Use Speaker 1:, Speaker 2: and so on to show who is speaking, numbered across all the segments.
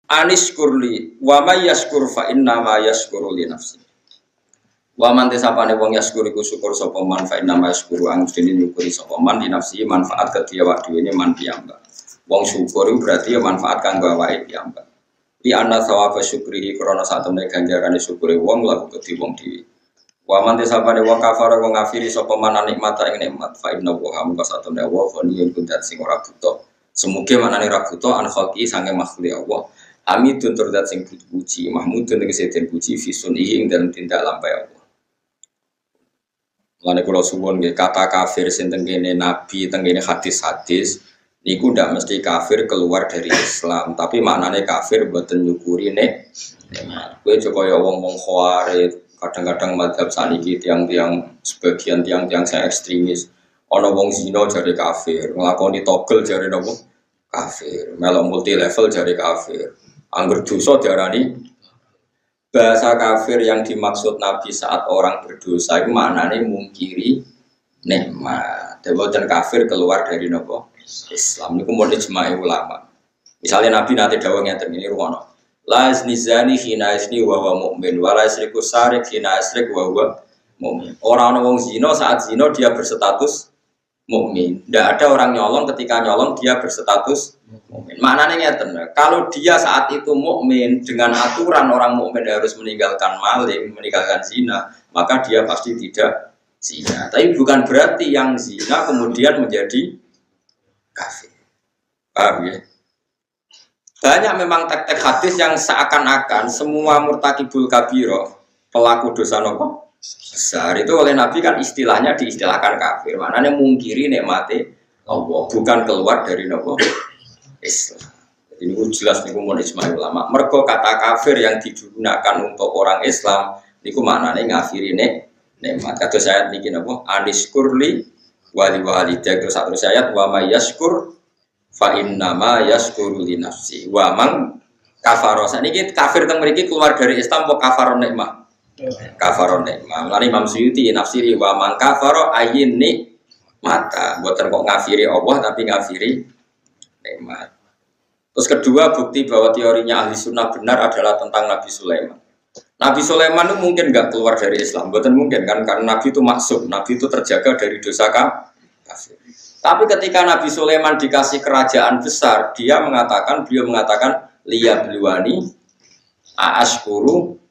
Speaker 1: Anis kurli wa may yaskur fa inna ma yaskuru li nafsi. Wa man tesapane wong yaskur iku syukur sapa man fa inna ma yaskuru angstine nyukuri sapa man di nafsi manfaat kedhi awak dhewe man piyambak. Wong syukur berarti ya manfaat kanggo awake piyambak. Di anna sawaba syukrihi krana satemene ganjarane syukure wong laku kedhi wong dhewe. Wa man tesapane wong kafir wong ngafiri sapa man nikmata ing nikmat fa inna wa hamka satemene wa ghaniyun kundat sing ora buta. Semuge manane ra buta an khalqi sange makhluk Allah. Hamidun turdat sing puji, mahmudun tegese den puji fisun ing dalam tindak lampah Allah. Lane kula suwun nggih kata kafir sing tengene nabi, tengene hadis-hadis niku ndak mesti kafir keluar dari Islam, tapi maknane kafir mboten nyukuri nikmat. Kowe kaya wong-wong khawarij, kadang-kadang mazhab saniki tiang-tiang sebagian tiang-tiang saya ekstremis. Ana wong zina jare kafir, nglakoni togel jare napa? Kafir, melok multi level jare kafir. Angger dosa diarani bahasa kafir yang dimaksud Nabi saat orang berdosa itu maknanya mungkiri nikmat. Deboten kafir keluar dari nopo Islam. Niku mun ijma' ulama. Misalnya Nabi nanti dawuh ngeten ini rumono. La iznizani hina izni wa huwa mu'min wa la isriku sarik hina isrik wa huwa mu'min. Orang wong zina saat zina dia berstatus mukmin. Tidak ada orang nyolong ketika nyolong dia berstatus mukmin. Maknanya ngeten, kalau dia saat itu mukmin dengan aturan orang mukmin harus meninggalkan maling, meninggalkan zina, maka dia pasti tidak zina. Tapi bukan berarti yang zina kemudian menjadi kafir. Paham ya? Banyak memang tek-tek hadis yang seakan-akan semua murtakibul kabiro, pelaku dosa nopo besar itu oleh Nabi kan istilahnya diistilahkan kafir. Maknanya mungkiri nikmati Allah, bukan keluar dari nopo Islam. Jadi ini jelas niku mun ijma' ulama. Mergo kata kafir yang digunakan untuk orang Islam niku maknane ngafiri nikmat. Kados ayat niki napa? Aniskurli wali walidak terus ayat wa may yaskur fa inna ma yaskuru li nafsi. Wa man kafara. Saniki kafir teng mriki keluar dari Islam kok kafaron nikmat. Kafaron nikmat. Lan Imam Suyuti nafsiri wa man kafara ayin nikmata. Mboten kok ngafiri Allah tapi ngafiri nikmat. Terus kedua bukti bahwa teorinya ahli sunnah benar adalah tentang Nabi Sulaiman. Nabi Sulaiman itu mungkin nggak keluar dari Islam, bukan mungkin kan? Karena Nabi itu maksum, Nabi itu terjaga dari dosa kafir. Tapi ketika Nabi Sulaiman dikasih kerajaan besar, beliau mengatakan liya bluwani aaskuru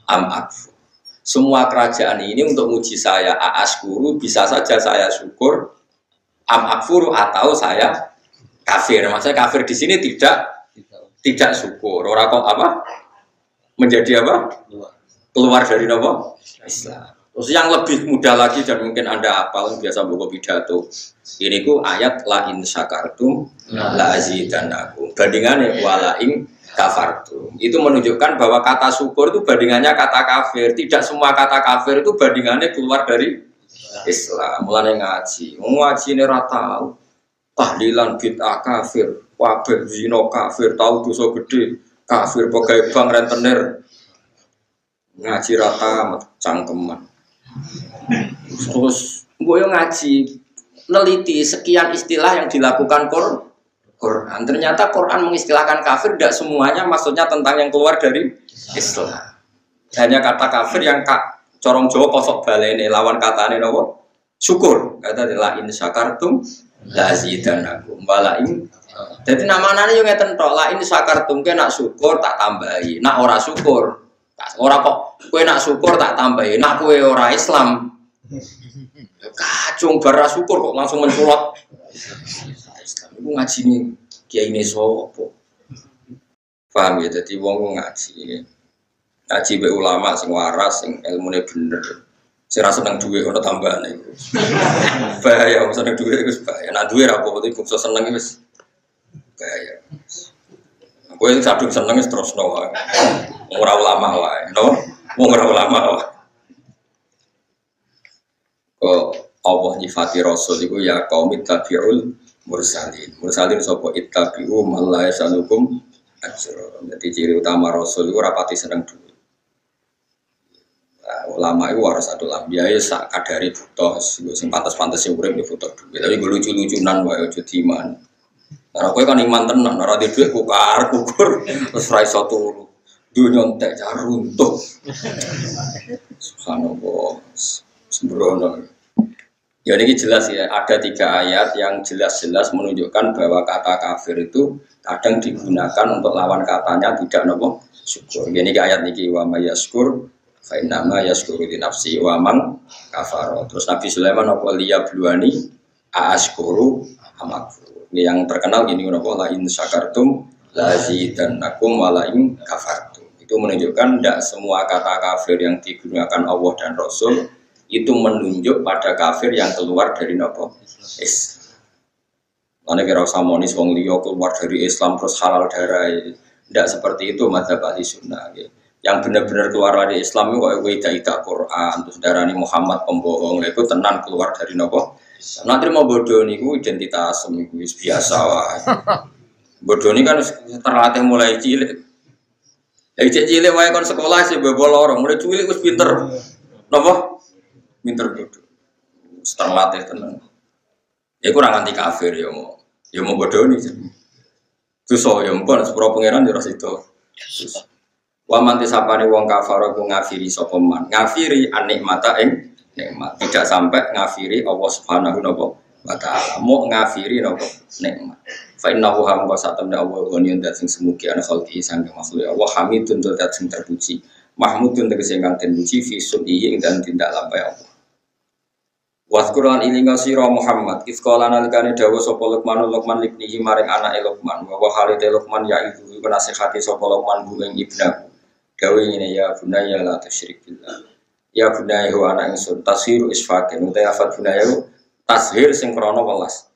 Speaker 1: am akfur. Semua kerajaan ini untuk uji saya aaskuru, bisa saja saya syukur am akfuru atau saya kafir. Maksudnya kafir di sini tidak syukur. Orang kok apa? Menjadi apa? Keluar dari apa? Islam. Terus yang lebih mudah lagi dan mungkin Anda hafal biasa buku pidato. Ini ku ayat la in syakartum la azidannakum. Bandingannya wala in kafartum. Itu menunjukkan bahwa kata syukur itu bandingannya kata kafir. Tidak semua kata kafir itu bandingannya keluar dari Islam. Mulane ngaji ini ora tahu. Tahlilan bid'ah kafir, wabah zina kafir, tahu dosa gede kafir, pegawai bank rentenir ngaji rata cangkeman. Terus gue ngaji neliti sekian istilah yang dilakukan Quran. Ternyata Quran mengistilahkan kafir tidak semuanya maksudnya tentang yang keluar dari Islam. Hanya kata kafir yang corong Jawa kosok balene lawan katane napa? Syukur. Kata la in syakartum la azidannakum walain. Jadi namanya yo ngeten tok, la in syakartum ke nak syukur tak tambahi, nak ora syukur ora kok kowe nak syukur tak tambahi, nak kowe ora Islam kacung bara syukur kok langsung menculot Islam. Iku ngajine kiai ne sapa? Paham ya, dadi wong ngaji be ulama sing waras, sing ilmune bener. Saya rasa seneng duit ono tambahan itu. Bahaya, seneng duit itu bahaya. Nah duit apa itu bisa seneng itu bahaya. Aku yang sadung seneng itu terus nawa. Murah ulama lah, no? Murah ulama lah. Kok Allah nyifati Rasul itu ya kaum ittabi'ul mursalin. Mursalin sapa ittabi'u man la yasalukum ajra. Jadi ciri utama Rasul itu rapati seneng duit. Ulama itu harus satu lambiah ya sak kadari butuh sing pantes-pantes urip ya butuh duit. Tapi gue lucu-lucunan wae aja diman. Karena kowe kan iman tenan, ora di dhuwit kukar kukur terus ra iso turu. Dunya entek jar runtuh. Subhanallah. Sembrono. Ya ini jelas ya, ada 3 ayat yang jelas-jelas menunjukkan bahwa kata kafir itu kadang digunakan untuk lawan katanya tidak nopo syukur. Ini ayat niki wa may yaskur fa innama yaskuru li nafsi wa man kafara. Terus Nabi Sulaiman apa liya bluani askuru amakfur. Yang terkenal gini nopo la in syakartum la zidannakum wa la in kafartum. Itu menunjukkan tidak semua kata kafir yang digunakan Allah dan Rasul itu menunjuk pada kafir yang keluar dari nopo Islam. Karena kira samonis wong liya keluar dari Islam terus halal darah. Tidak seperti itu mazhab ahli sunnah. Yang benar-benar keluar dari Islam itu kok ida Quran terus darani Muhammad pembohong. Itu tenan keluar dari nopo. Nanti mau bodoh niku identitas niku biasa wae. Bodoh ini kan terlatih mulai cilik. Cilik wae kon sekolah sih bebol lorong, mulai cilik wis pinter. Napa? Pinter bodoh. Terlatih tenan. Ya kurang anti kafir ya mau bodoh nih. Susah ya mpun sepuro pangeran yo ora sida. Wa manti sapane wong kafir ku ngafiri sapa man. Ngafiri anikmata ing nikmat, tidak sampai ngafiri Allah Subhanahu wa ta'ala, mau ngafiri nikmat. Fa innahu hamqa satamna Allah ghaniyun dat sing semugi ana khalqi sange makhluk Allah hamidun dat sing terpuji. Mahmudun tegese ingkang den puji fi sunnihi dan tindak lampah Allah. Wasquran ilinga sira Muhammad ifqala nalikane dawuh sapa Luqman libnihi maring anake Luqman wa halite Luqman ya ibu iku nasihati sapa Luqman ing ibnaku. Dawuh ngene ya bunaya la tusyrik billah. Ya bunayahu anak ingsun tashiru isfakin utai afat bunayahu tashir sing krana welas.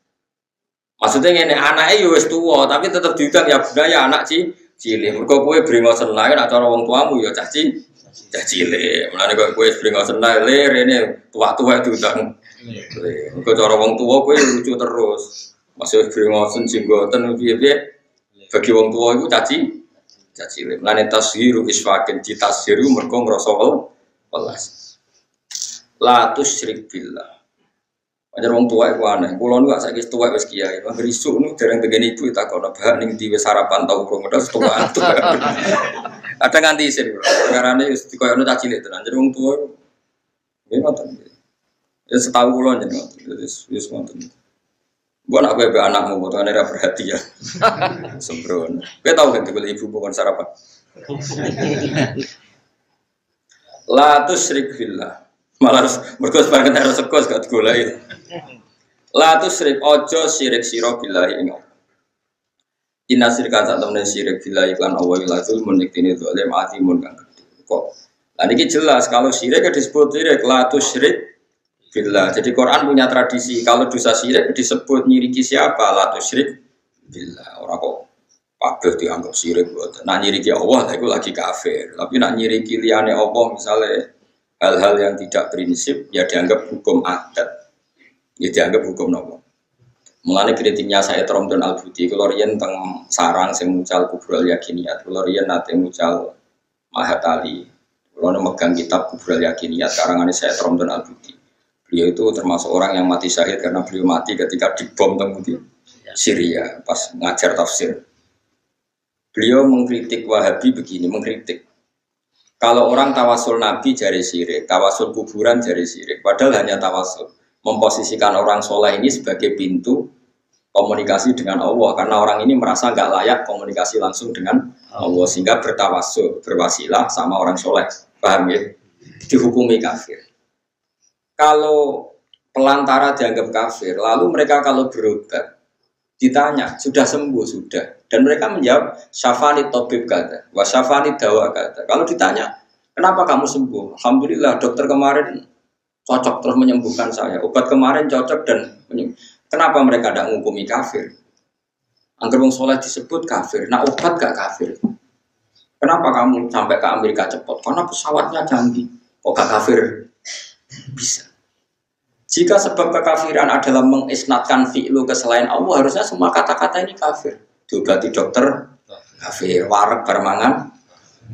Speaker 1: Maksudnya ngene anake ya wis tuwa tapi tetep diundang ya bunaya anak cilik. Mergo kowe brengosen lae nek cara wong tuamu ya cah cilik. Mulane kok kowe brengosen lae rene tua-tua diundang. Mergo cara wong tuwa kowe lucu terus. Masih brengosen jenggoten piye-piye bagi wong tuwa iku cah cilik. Mulane tashiru isfakin ditashiru mergo ngrasa welas. La tusyrik billah. Pancen wong tuwa iku aneh. Kula niku saiki tuwa wis kiai. Wong risuk niku dereng tegene ibu takono bahak ning ndi wis sarapan tau urung udah tuwa. Ada nganti isin kula. Karane wis dikoyono cah cilik tenan. Jadi wong tuwa nggih ngoten. Ya setahu kula jeneng wis ngoten. Mbok nak kowe anakmu potongane ra perhatian. Sembrono. Kowe tau gak dibeli ibu bukan sarapan? La tusyrik billah. Malah harus mergo sebarang harus sekos gak digoleki. La tusyrik ojo syirik sira billahi ing Allah. Inna syirka sak temne syirik billahi lan Allah la zulmun niktine zalim atimun kang gedhe. Kok. Lah niki jelas kalau syirik disebut syirik la tusyrik billah. Jadi Quran punya tradisi kalau dosa syirik disebut nyiriki siapa? La tusyrik billah. Ora kok kabeh dianggap syirik buat. Nak nyiriki Allah itu lagi kafir. Tapi nak nyiriki liyane Allah misalnya hal-hal yang tidak prinsip ya dianggap hukum adat. Ya dianggap hukum nopo. Mulane kritiknya saya Romdon Al-Budi kalau riyen teng sarang sing mucal kubrul yakiniyat. Kalau riyen nate mucal Mahatali. Kalau megang kitab kubrul yakiniyat karangane saya Romdon Al-Budi. Beliau itu termasuk orang yang mati syahid karena beliau mati ketika dibom teng Syria pas ngajar tafsir. Beliau mengkritik Wahabi begini, mengkritik. Kalau orang tawasul Nabi jari syirik, tawasul kuburan jari syirik. Padahal hanya tawasul. Memposisikan orang soleh ini sebagai pintu komunikasi dengan Allah. Karena orang ini merasa nggak layak komunikasi langsung dengan Allah. Sehingga bertawasul, berwasilah sama orang soleh. Paham ya? Dihukumi kafir. Kalau pelantara dianggap kafir, lalu mereka kalau berobat, ditanya, sudah sembuh? Sudah. Dan mereka menjawab, syafani tobib kata, wa syafani dawa kata. Kalau ditanya, kenapa kamu sembuh? Alhamdulillah, dokter kemarin cocok terus menyembuhkan saya. Obat kemarin cocok dan kenapa mereka tidak menghukumi kafir? Angger wong soleh disebut kafir, nah obat gak kafir. Kenapa kamu sampai ke Amerika cepat? Karena pesawatnya canggih. Kok gak kafir? Bisa. Jika sebab kekafiran adalah mengisnatkan fi'lu ke selain Allah, harusnya semua kata-kata ini kafir. Diobati dokter, kafir. Warak bermangan,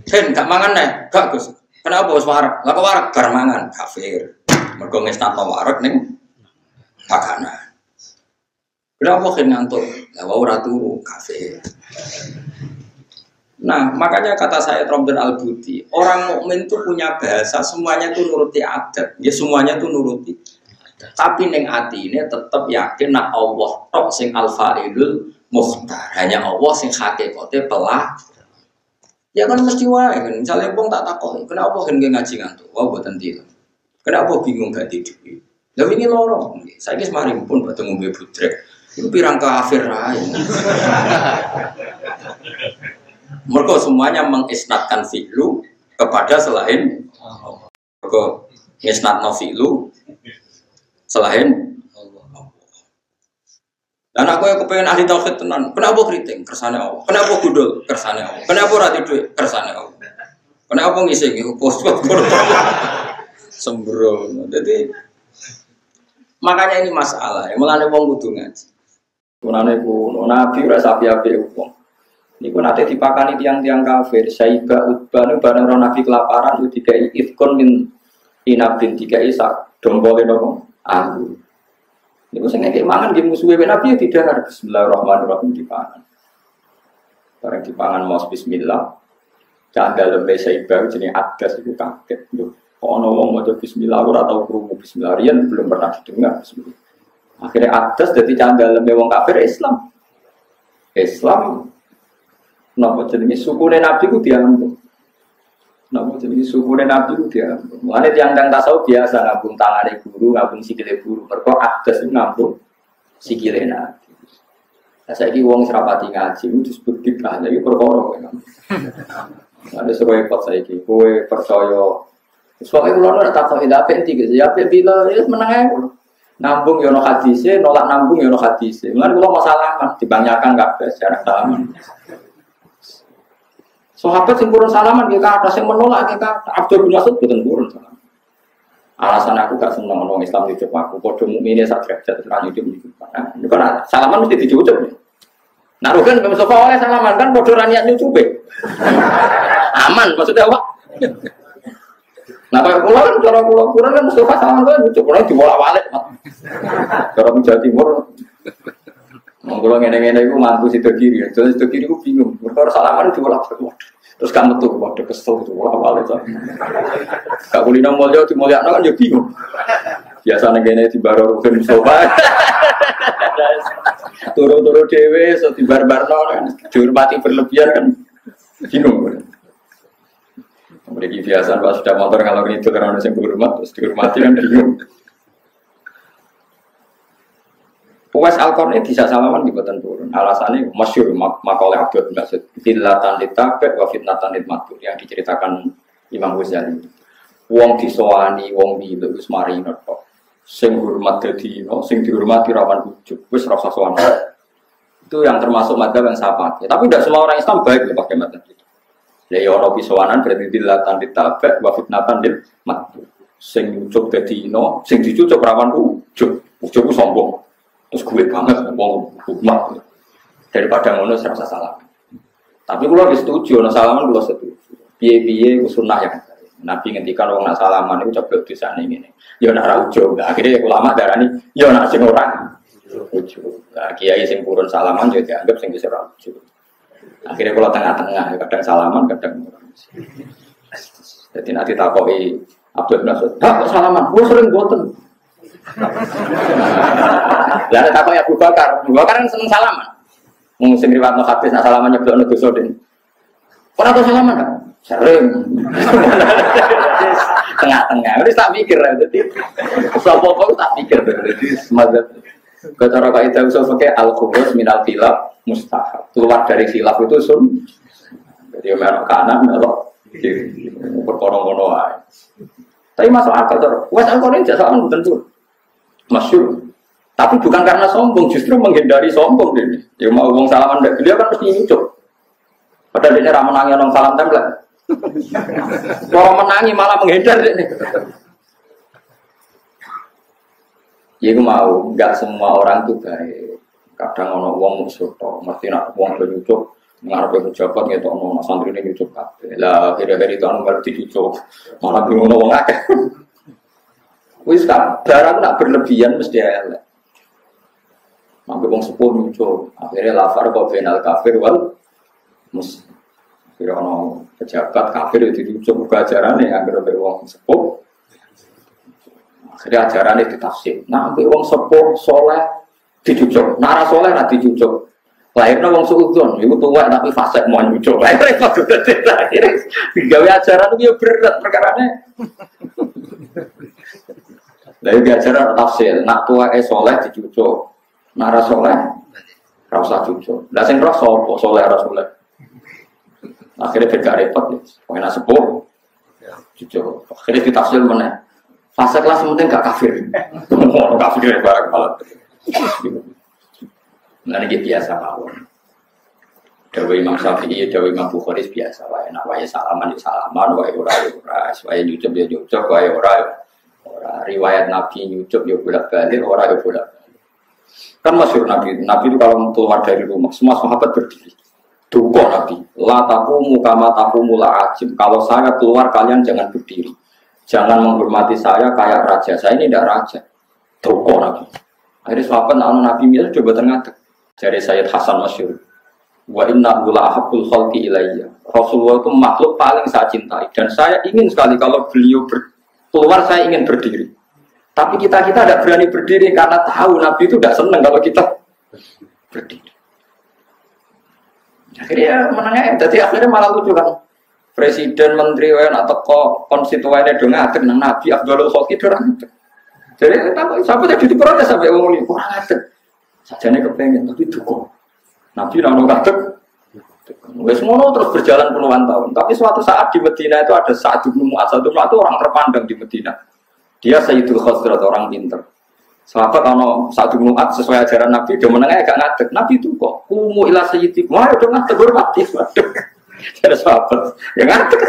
Speaker 1: gak mangan nih, gak Gus. Kenapa bos warak? Lah kok warak bermangan, kafir. Mergo ngisnatno warak ning makanan. Kenapa kan ngantuk? Lah wau ora turu kafe. Nah, makanya kata saya Robert Al-Buti, orang mukmin itu punya bahasa, semuanya itu nuruti adat. Ya semuanya itu nuruti. Tapi neng ati ini tetap yakin nak Allah tok sing al-fa'ilul mukhtar. Hanya Allah sing hakikate pelah. Ya kan mesti wae kan. Misalnya wong tak takoki, kenapa kan ngaji ngantuk? Wah mboten tidur. Kenapa bingung gak tidur? Lah wingi loro. Saiki semari pun badhe ngombe budrek. Itu pirang kafir ae. Mereka semuanya mengisnadkan fi'lu kepada selain mereka mengisnadkan fi'lu selain dan aku yang kepengen ahli tauhid tenan. Kenapa keriting? Kersane Allah. Kenapa gundul? Kersane Allah. Kenapa ora tidur? Kersane Allah. Kenapa ngisi pos-pos sembrono. Jadi makanya ini masalah. Mulane wong kudu ngaji. Mulane kuno nabi ora sapi-api wong. Niku nate dipakani tiang-tiang kafir. Saiba Utbah nu bareng ora nabi kelaparan yo dikai ifkon min inabin dikai sak dombole nopo? Anggur. Niku sing ngekek mangan nggih musuhe nabi ya didahar bismillahirrahmanirrahim dipangan. Bareng dipangan mos bismillah. Candal lembe Saiba jenenge adas iku kaget. Lho, kok ana wong maca bismillah ora tau krungu bismillah riyen belum pernah didengar bismillah. Akhirnya adas dadi candal lembe wong kafir Islam. Islam napa jenenge sukune nabi ku diambung. Napa jenenge sukune nabi ku diambung. Mulane tiyang-tiyang tasawuf biasa ngambung tangane guru, ngambung sikile guru. Mergo adas itu ngambung sikile nabi. Lah saiki wong serapati ngaji itu disebut bid'ah. Lha iki perkara kowe. Ada sesuai pot saiki kowe percaya. Soale kula ora tak kok apik iki guys. Ya apik bila ya meneng ae. Nambung yo ono hadise, nolak nambung yo ono hadise. Mulane kula masalah dibanyakan kabeh secara salaman. Sahabat sing purun salaman nggih kathah sing menolak nggih kathah. Abdul bin Mas'ud boten purun salaman. Alasan aku gak seneng orang Islam nyucup aku, padha mukmine sak derajat tekan nyucup. Nah, niku salaman mesti dicucup. Nah, rugen Mustafa oleh salaman kan padha ra niat nyucupe. Aman maksudnya apa? Nah, kalau kula kan cara kula kurang kan Mustafa salaman kan nyucup ora diwolak-walik. Cara Jawa Timur monggo ngene-ngene iku mantu sido kiri, terus sido kiri ku bingung. Mergo salaman diwolak-walik. Terus kan metu waduh kesel itu wolak-walik. Gak kulino mulya dimulyakno kan ya bingung. Biasane kene dibaro rugen sofa. Turu-turu dhewe so dibar-barno kan dihormati berlebihan kan bingung. Mereka biasa pas sudah motor kalau itu karena sing berhormat terus dihormati kan bingung. Uwais Al-Qarni bisa salaman di Boten turun. Alasannya masyhur makalah Abdul bin Mas'ud. Fitnatan ditabek wa fitnatan ditmatur yang diceritakan Imam Ghazali. Wong disowani, wong bilu wis marino tok. Sing hormat dadi sing dihormati rawan ujug. Wis ora usah sowan. Itu yang termasuk madzhab yang saya pakai. Tapi tidak semua orang Islam baik ya pakai madzhab itu. Ya ya ono pisowanan berarti dilatan ditabek wa fitnatan ditmatur. Sing ujug dadi sing dicucuk rawan ujug. Ujug ku sombong. Terus gue banget ngomong hukmah daripada ngono serasa salah. Tapi kalau setuju, no salaman kalau setuju. Biye sunnah yang Nabi ngendikan orang nak salaman itu coba di sana ini. Ya nak raujo. Akhirnya ulama darah ini, ya nak sing orang raujo. Kiai sing purun salaman jadi dianggap sing bisa raujo. Akhirnya kalau tengah-tengah, kadang salaman, kadang orang. Jadi nanti takoi Abdul Nasud. Tak salaman, gue sering boten. Lalu tak kayak Abu Bakar kan seneng salaman. Mungkin riwayat hadis nak salaman nyeblokno dosa den. Ora tau salaman kan? Sering. Tengah-tengah. Wis tak mikir dadi sapa-sapa tak mikir dadi semadzab. Cara kaidah usul pakai al-khumus minal khilaf mustahab. Keluar dari khilaf itu sun. Jadi melok kanan melok kiri. Perkara-perkara wae. Tapi masuk akal to. Wes Al-Qur'an jasa kan tentu. Masyhur. Tapi bukan karena sombong, justru menghindari sombong dia. Ya mau wong salaman ndak beliau kan mesti nyucuk. Padahal dia ra menangi orang salam tempel. Kalau menangi malah menghindar dia. Ya aku mau, enggak semua orang itu baik. Kadang ono wong musuh to, mesti nak wong nyucuk ngarep pejabat ngetok ono santrine nyucuk kabeh. Lah akhir-akhir itu anu baru dicucuk. Malah bingung wong akeh. Wis kan, barang nak berlebihan mesti elek. Sampai wong sepuh muncul. Akhirnya lafar kok benal kafir wal mus. Kira ono pejabat kafir itu diucap buka ajarannya agar wong sepuh. Akhirnya ajarannya ditafsir. Nah, sampai wong sepuh soleh dicucuk. Nara soleh nanti dicucuk. Lahirnya wong suudon, itu tua tapi fasik mau nyucuk. Lahirnya repot akhirnya digawe ajaran itu berat perkaranya. Lalu ajaran tafsir. Nak tua soleh dicucuk. Nara soleh, rasa cucuk. Lah sing roh sapa soleh ora soleh. Akhirnya beda repot ya. Pengen sepuh. Cucuk. Akhirnya ditafsir meneh. Fase kelas penting gak kafir. Ngono kafir barang malah. Nah ini biasa mawon. Dewi Imam Syafi'i, Dewi Imam Bukhari biasa wae. Nak wae salaman ya salaman, wae ora ya ora, wae nyucup ya nyucup, wae ora. Riwayat Nabi nyucup ya bolak-balik, ora ya bolak. Kan masyhur Nabi itu kalau keluar dari rumah semua sahabat berdiri. Duko Nabi, la taqumu kama taqumu la ajim. Kalau saya keluar kalian jangan berdiri. Jangan menghormati saya kayak raja. Saya ini tidak raja. Duko Nabi. Akhirnya sahabat Nabi milih coba terngatek. Dari Sayyid Hasan masyhur. Wa inna la ahabbul khalqi ilayya. Rasulullah itu makhluk paling saya cintai dan saya ingin sekali kalau beliau keluar saya ingin berdiri. Tapi kita tidak berani berdiri karena tahu Nabi itu tidak senang kalau kita berdiri. Akhirnya menangnya, jadi akhirnya malah lucu kan. Presiden, menteri, atau konstituennya dong ngadeg nang Nabi Abdul Khalqi dorang. Jadi sampai tadi diprotes sampai ngomong ini kurang ngadeg. Sajane kepengen tapi dukung. Nabi nang ngadeg. Wes ngono terus berjalan puluhan tahun. Tapi suatu saat di Medina itu ada Sa'ad bin Mu'adz itu orang terpandang di Medina. Dia Sayyidul Khazraj, orang pinter. Sahabat kalau Sa'ad bin Mu'adz sesuai ajaran Nabi, dia menengah agak ngadeg. Nabi itu kok, kumu ila sayyidik. Wah, udah ngadeg, hormati. Ada sahabat, yang ngadeg.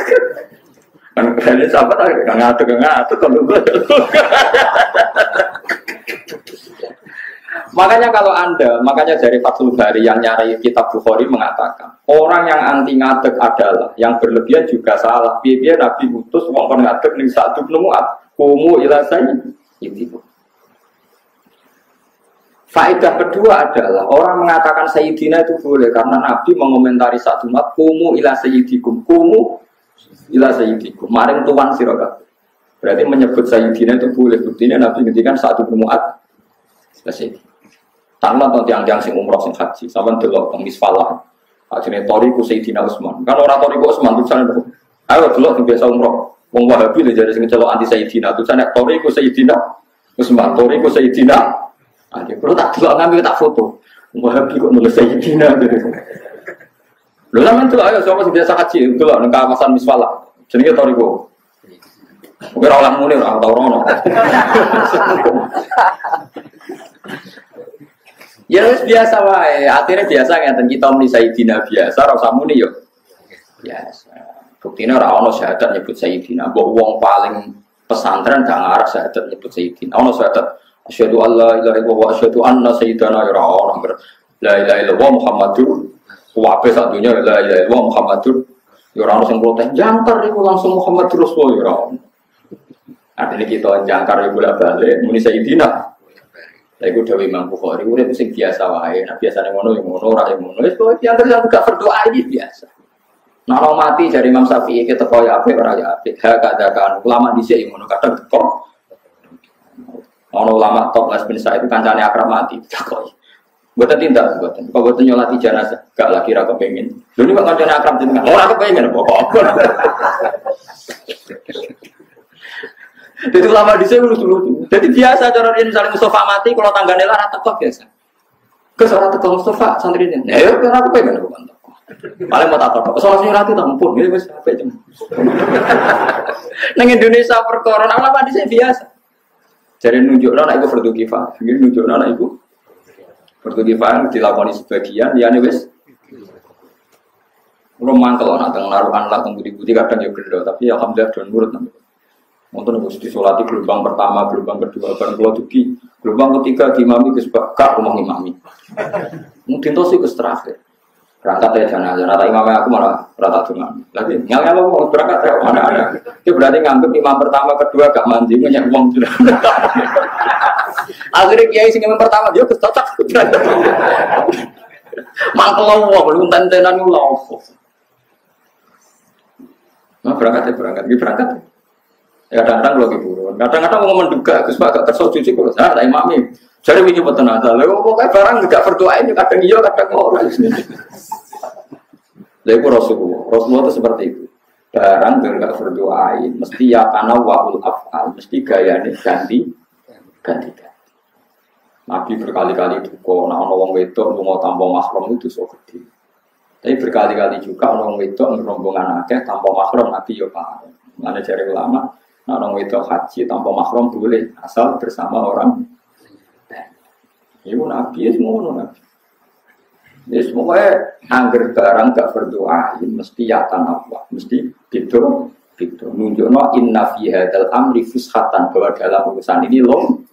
Speaker 1: Kan sahabat agak ngadeg. Makanya dari Fathul Bari yang nyari kitab Bukhari mengatakan, orang yang anti ngadeg adalah, yang berlebihan juga salah. Biar Nabi utus, mau ngadeg nih Sa'ad bin Mu'adz. Kumu ila sayyidik. Faedah kedua adalah orang mengatakan sayyidina itu boleh karena Nabi mengomentari satu mat kumu ila sayyidikum, kumu ila sayyidikum, maring tuan sira. Berarti menyebut sayyidina itu boleh. Buktinya Nabi ngendikan Sa'ad bin Mu'adz sayyid. Tanpa tiang-tiang sing umroh sing haji, sampean delok teng Misfalah. Ajene toriku Sayyidina Utsman. Kan ora toriku Utsman tulisane. Ayo delok biasa umroh. Wong Wahabi lho jare sing celok anti Sayyidina, tulisane toriku Sayyidina Utsman, toriku Sayyidina. Ada perlu tak delok ngambil tak foto. Wong Wahabi kok nulis Sayyidina gitu. Lho sampean delok ayo sapa sing biasa haji delok nang kawasan Misfalah. Jenenge toriku. Mungkin orang muni orang tau rono. Ya wis biasa wae, akhirnya biasa ngeten kita muni Sayyidina biasa, ora usah muni yo. Biasa. Buktine ora ono syahadat nyebut Sayyidina, mbok wong paling pesantren gak ngarep syahadat nyebut Sayyidina. Ono syahadat asyhadu alla ilaha illallah wa asyhadu anna sayyidana ya ono. La ilaha illallah Muhammadur wa ape sak dunya la ilaha illallah Muhammadur ya ora ono sing protes. Jangkar iku langsung Muhammadur Rasulullah ya ono. Artinya kita jangkar bolak-balik muni Sayyidina. Lha iku dawuh Imam Bukhari, urip sing biasa wae. Nah biasane ngono ya ngono, ora ya ngono. Wis kok yang terus gak berdoa iki biasa. Nah kalau mati dari Imam Syafi'i kita teko ya apik ora ya apik. Ha kadakan ulama dhisik ya ngono kadang teko. Ono ulama top Les bin Sa'id itu kancane akrab mati takoi. Mboten tindak mboten. Kok mboten nyolati jenazah, gak lagi ra kepengin. Lho ini kok kancane akrab jenengan. Ora kepengin pokok. Jadi ulama di sini lucu-lucu. Jadi biasa cara ini saling Mustafa mati, kalau tanggane lah teko biasa. Kes ora teko Mustafa santri ini. Ya yo ora kepengen aku kan. Paling mau tak teko. Soale nyurati tak mumpun iki wis apik jam. Nang Indonesia perkara ulama di sini biasa. Jadi nunjukno nek iku fardu kifayah. Iki nunjukno nek iku fardu kifayah dilakoni sebagian, liyane wis romankel ana teng naruhan lah teng budi-budi kadang yo gendho, tapi alhamdulillah don nurut nang. Untuk harus disolati gelombang pertama, gelombang kedua, kan kalau duki, gelombang ketiga imami kesebakar rumah imami. Mungkin itu sih terakhir. Berangkat ya jangan rata imamnya aku malah rata dengan. Lagi nyala mau berangkat ya mana ada. Itu berarti nganggep imam pertama, kedua gak mandi banyak uang sudah. Akhirnya kiai sing yang pertama dia cocok. Mangkel wong belum tentenan ulah. Nah berangkat. Ya kadang-kadang lagi buruan. Kadang-kadang mau menduga, Gus Pak gak kerso cuci kalau saya tak imami. Jadi wingi boten ada. Lha pokoke barang tidak berdoa ini kadang iya kadang ora. Lha iku Rasulullah itu seperti itu. Barang enggak berdoain, mesti ya kana wa'ul af'al, mesti gayane ganti. Nabi berkali-kali duka, nek ana wong wedok lunga tanpa mahram itu dosa gede. Tapi berkali-kali juga ana wong wedok rombongan akeh tanpa mahram Nabi yo paham. Mane jare ulama, nek ana wedok haji tanpa mahram boleh asal bersama orang. Ibu Nabi semua Nabi. Ya semuanya angger barang gak berdoa, mesti ya tanah, mesti gitu. Nunjukno inna fi hadzal amri fushatan, bahwa dalam urusan ini loh.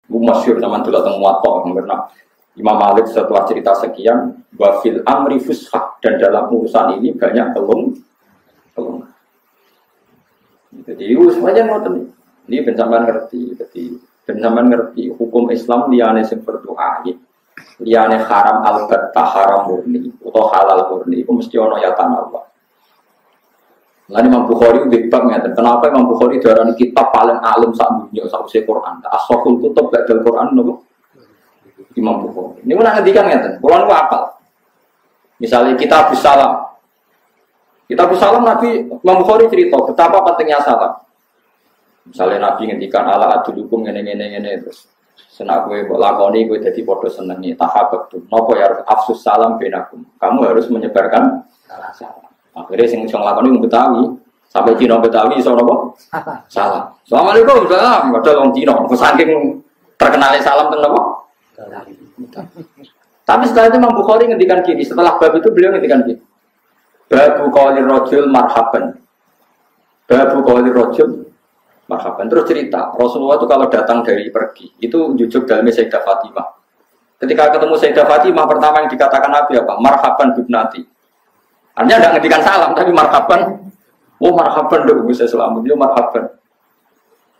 Speaker 1: Masyhur zaman dulu teng Muwatta karena Imam Malik setelah cerita sekian wafil amri fushat, dan dalam urusan ini banyak kelung. Jadi semuanya ngoten. Ini bencaman ngerti, bencaman ngerti hukum Islam liyane sing berdoa. Liyane haram albattah haram murni atau halal murni itu mesti ono ya tanawwa. Lan Imam Bukhari bebas ngeten. Kenapa Imam Bukhari darani kitab paling alim sak dunya sakwise Quran. As-Sahihul Kutub ba'dal Quran nopo? Imam Bukhari. Niku nak ngendikan ngeten. Kula niku apal. Misalnya Kitabus Salam. Kitabus Salam Nabi Imam Bukhari cerita betapa pentingnya salam. Misalnya Nabi ngendikan ala adulukum ngene terus senak kowe mbok lakoni kowe dadi padha senengi tahabbatu. Napa ya afsus salam benakum. Kamu harus menyebarkan salam. Akhirnya sing lakoni wong Betawi sampai Cina Betawi iso napa? Salam. Assalamualaikum salam. Padahal wong Cina saking terkenal salam teng napa? Tapi setelah itu Imam Bukhari ngendikan gini, setelah bab itu beliau ngendikan gini. Babu qaulir rajul marhaban. Babu qaulir rajul marhaban. Terus cerita, Rasulullah itu kalau datang dari pergi, itu jujuk dalam Sayyidah Fatimah. Ketika ketemu Sayyidah Fatimah, pertama yang dikatakan Nabi apa? Marhaban bibnati. Artinya tidak ngendikan salam, tapi marhaban. Oh marhaban dong, bisa selamat. Yo marhaban.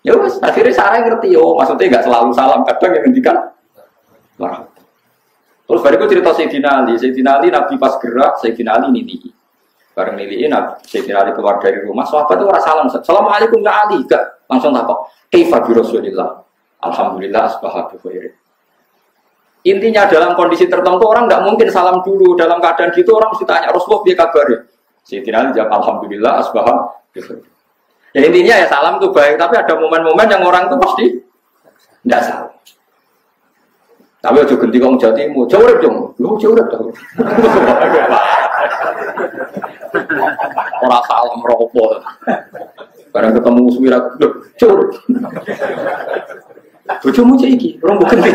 Speaker 1: Ya wes, akhirnya Sarah ngerti. Oh maksudnya nggak selalu salam, kadang yang ngendikan marhaban. Terus bariku cerita Sayyidina Ali Nabi pas gerak, Sayyidina Ali nili. Bareng nili Nabi, Sayyidina Ali keluar dari rumah, sahabat itu orang salam. Assalamualaikum ya Ali, gak langsung takok. Kaifa bi Rasulillah. Alhamdulillah asbaha bi khairin. Intinya dalam kondisi tertentu orang tidak mungkin salam dulu. Dalam keadaan gitu orang mesti tanya Rasulullah dia kabarnya. Sayyidina Ali jawab alhamdulillah asbaha bi khairin. Ya intinya ya salam itu baik, tapi ada momen-momen yang orang itu pasti tidak salam. Tapi aja ganti kong jatimu, jauh urip dong. Lu jauh urip dong. Ora salam ropo. Barang ketemu suwira, lho, jauh urip. Bojomu cek iki, ora mbok ganti.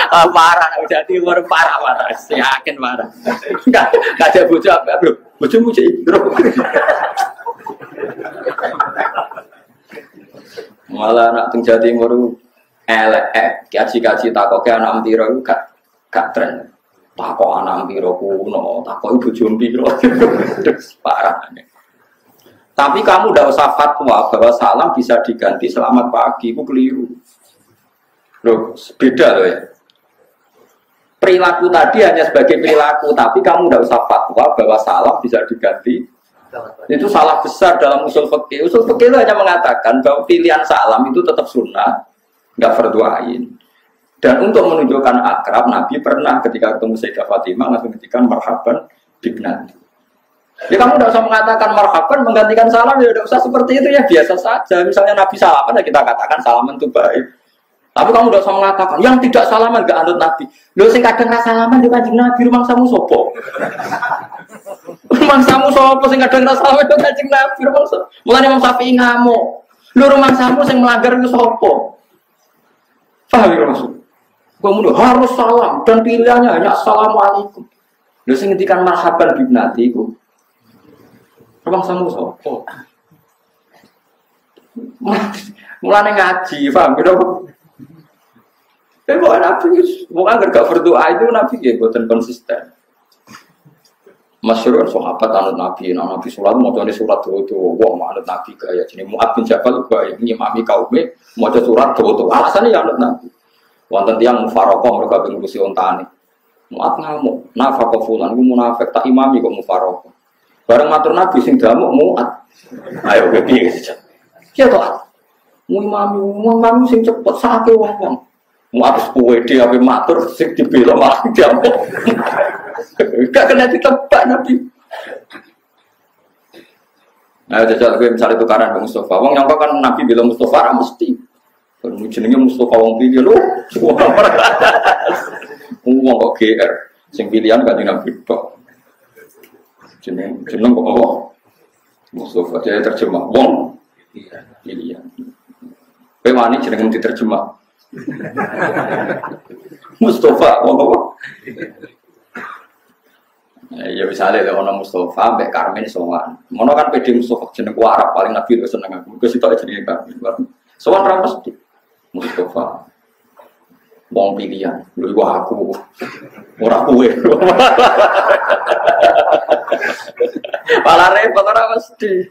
Speaker 1: Parah, jadi luar parah. Yakin parah. Enggak ada bojo apa, Bro. Bojomu cek iki, ora mbok ganti. Malah anak teng Jatimur elek kaji-kaji takoke anak piro iku gak tren. Takok anak piro kuno, takok bojo piro. Parah. Tapi kamu ndak usah fatwa bahwa salam bisa diganti selamat pagi, itu keliru. Loh, beda loh ya. Perilaku tadi hanya sebagai perilaku, tapi kamu ndak usah fatwa bahwa salam bisa diganti. Itu salah besar dalam usul fikih. Usul fikih itu hanya mengatakan bahwa pilihan salam itu tetap sunnah, nggak berdoain. Dan untuk menunjukkan akrab, Nabi pernah ketika ketemu Sayyidah Fatimah langsung menghentikan marhaban bibnati. Ya kamu tidak usah mengatakan marhaban menggantikan salam, ya tidak usah seperti itu ya, biasa saja. Misalnya Nabi salaman ya kita katakan salaman itu baik. Tapi kamu tidak usah mengatakan yang tidak salaman gak anut Nabi. Lho sing kadang ra salaman yo Kanjeng Nabi rumangsamu sapa? Rumangsamu sapa sing kadang ra salaman yo Kanjeng Nabi rumangsa. Mulane Imam Syafi'i ngamuk. Lho rumangsamu sing melanggar ku sapa? Paham ya maksud? Kamu harus salam dan pilihannya hanya assalamualaikum. Lho sing ngendikan marhaban bibnati iku rumangsamu sapa? Mulane ngaji, paham ya? Bukan Nabi, bukan gak berdoa itu Nabi ya buatan konsisten.
Speaker 2: Masyhur sahabat anut Nabi, Nabi surat macane surat itu, wong anut Nabi kaya jenenge Mu'adz bin Jabal kaya ngimami kaume maca surat itu. Alasane ya anut Nabi. Wonten tiyang mufaraqah mergo ben ngurusi ontane. Mu'adz ngamuk, nafaqah fulan ku munafik tak imami kok mufaraqah. Bareng matur Nabi sing damuk Mu'adz. Ayo piye iki? Ki to. Mu imami sing cepet sake wong. Mu'adz kuwe dhewe ape matur sing dibela malah damuk. Gak kena ditebak Nabi. Nah, jajal gue misalnya tukaran ke Mustafa. Wong yang kan Nabi bilang Mustafa mesti. Kalau jenenge Mustafa wong pilih lho. Wong kok GR. Sing pilihan kan Nabi tok. Jeneng kok apa? Mustafa jadi terjemah wong pilihan. Kowe wani jeneng diterjemah. Mustafa wong apa? Ya misalnya ada orang Mustafa, Mbak Karmen sowan. Mono kan PD Mustafa jeneng Arab paling Nabi itu seneng aku. Gue situ aja jenenge Karmen. Sowan ra mesti Mustafa. Wong pilihan, lho iku aku. Ora kowe. Malah repot ora mesti.